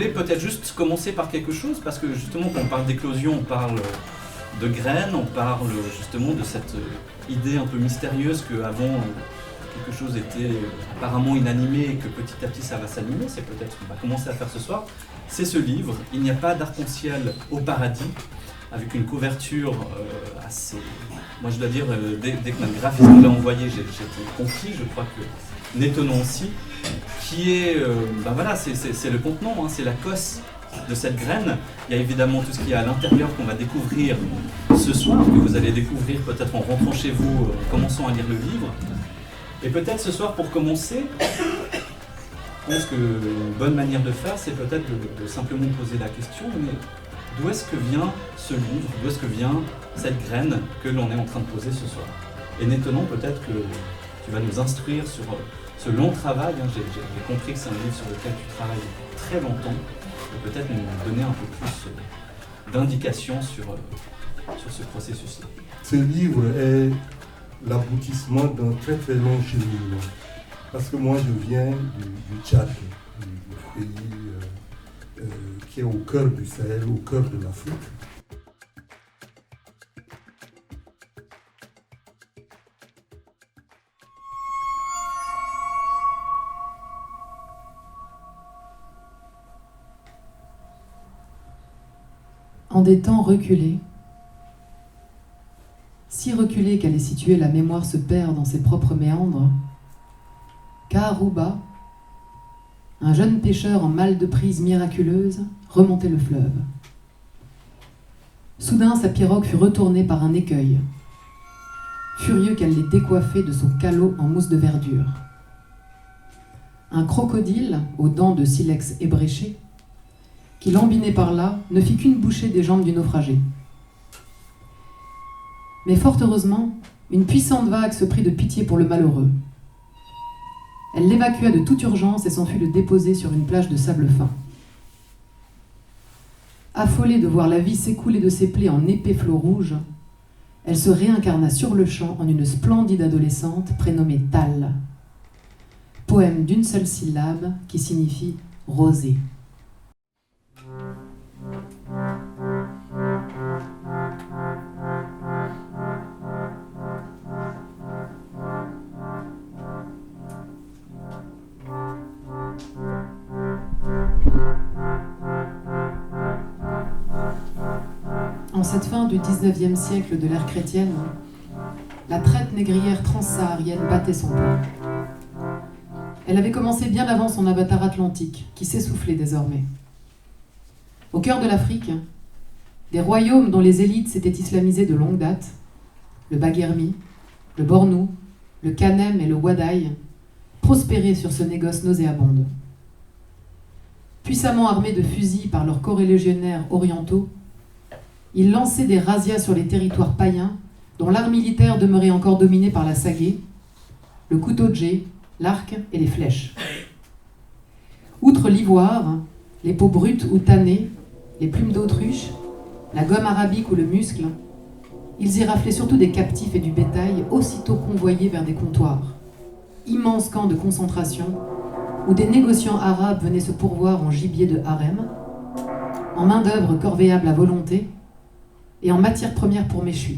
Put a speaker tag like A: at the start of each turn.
A: voulais peut-être juste commencer par quelque chose, parce que justement quand on parle d'éclosion, on parle de graines, on parle justement de cette idée un peu mystérieuse qu'avant quelque chose était apparemment inanimé et que petit à petit ça va s'animer. C'est peut-être ce qu'on va commencer à faire ce soir. C'est ce livre, Il n'y a pas d'arc-en-ciel au paradis, avec une couverture assez... Moi je dois dire, dès que notre graphiste me l'a envoyé, j'ai été conquis, je crois que Nettonon aussi, qui est, voilà, c'est le contenant, hein, c'est la cosse de cette graine. Il y a évidemment tout ce qu'il y a à l'intérieur qu'on va découvrir ce soir, que vous allez découvrir peut-être en rentrant chez vous, en commençant à lire le livre. Et peut-être ce soir, pour commencer, je pense qu'une bonne manière de faire, c'est peut-être de simplement poser la question, mais d'où est-ce que vient ce livre, d'où est-ce que vient cette graine que l'on est en train de poser ce soir? Et Nettonon, peut-être que tu vas nous instruire sur ce long travail. Hein. J'ai compris que c'est un livre sur lequel tu travailles très longtemps, et peut-être nous donner un peu plus d'indications sur ce processus-là.
B: Ce livre est l'aboutissement d'un très très long cheminement. Parce que moi je viens du Tchad, du pays qui est au cœur du Sahel, au cœur de l'Afrique.
C: En des temps reculés, si reculés qu'elle est située, la mémoire se perd dans ses propres méandres, qu'à Aruba, un jeune pêcheur en mal de prise miraculeuse remontait le fleuve. Soudain, sa pirogue fut retournée par un écueil, furieux qu'elle l'ait décoiffé de son calot en mousse de verdure. Un crocodile, aux dents de silex ébréchées, qui lambinait par là, ne fit qu'une bouchée des jambes du naufragé. Mais fort heureusement, une puissante vague se prit de pitié pour le malheureux. Elle l'évacua de toute urgence et s'en fut le déposer sur une plage de sable fin. Affolée de voir la vie s'écouler de ses plaies en épais flots rouges, elle se réincarna sur le champ en une splendide adolescente prénommée Tal. Poème d'une seule syllabe qui signifie rosée. En cette fin du XIXe siècle de l'ère chrétienne, la traite négrière transsaharienne battait son plein. Elle avait commencé bien avant son avatar atlantique, qui s'essoufflait désormais. Au cœur de l'Afrique, des royaumes dont les élites s'étaient islamisées de longue date, le Baguermi, le Bornou, le Kanem et le Wadaï, prospéraient sur ce négoce nauséabonde. Puissamment armés de fusils par leurs corélégionnaires orientaux, ils lançaient des razzias sur les territoires païens dont l'art militaire demeurait encore dominé par la sagaie, le couteau de jet, l'arc et les flèches. Outre l'ivoire, les peaux brutes ou tannées, les plumes d'autruche, la gomme arabique ou le muscle, ils y raflaient surtout des captifs et du bétail aussitôt convoyés vers des comptoirs, immenses camps de concentration où des négociants arabes venaient se pourvoir en gibier de harem, en main-d'œuvre corvéable à volonté, et en matière première pour méchus.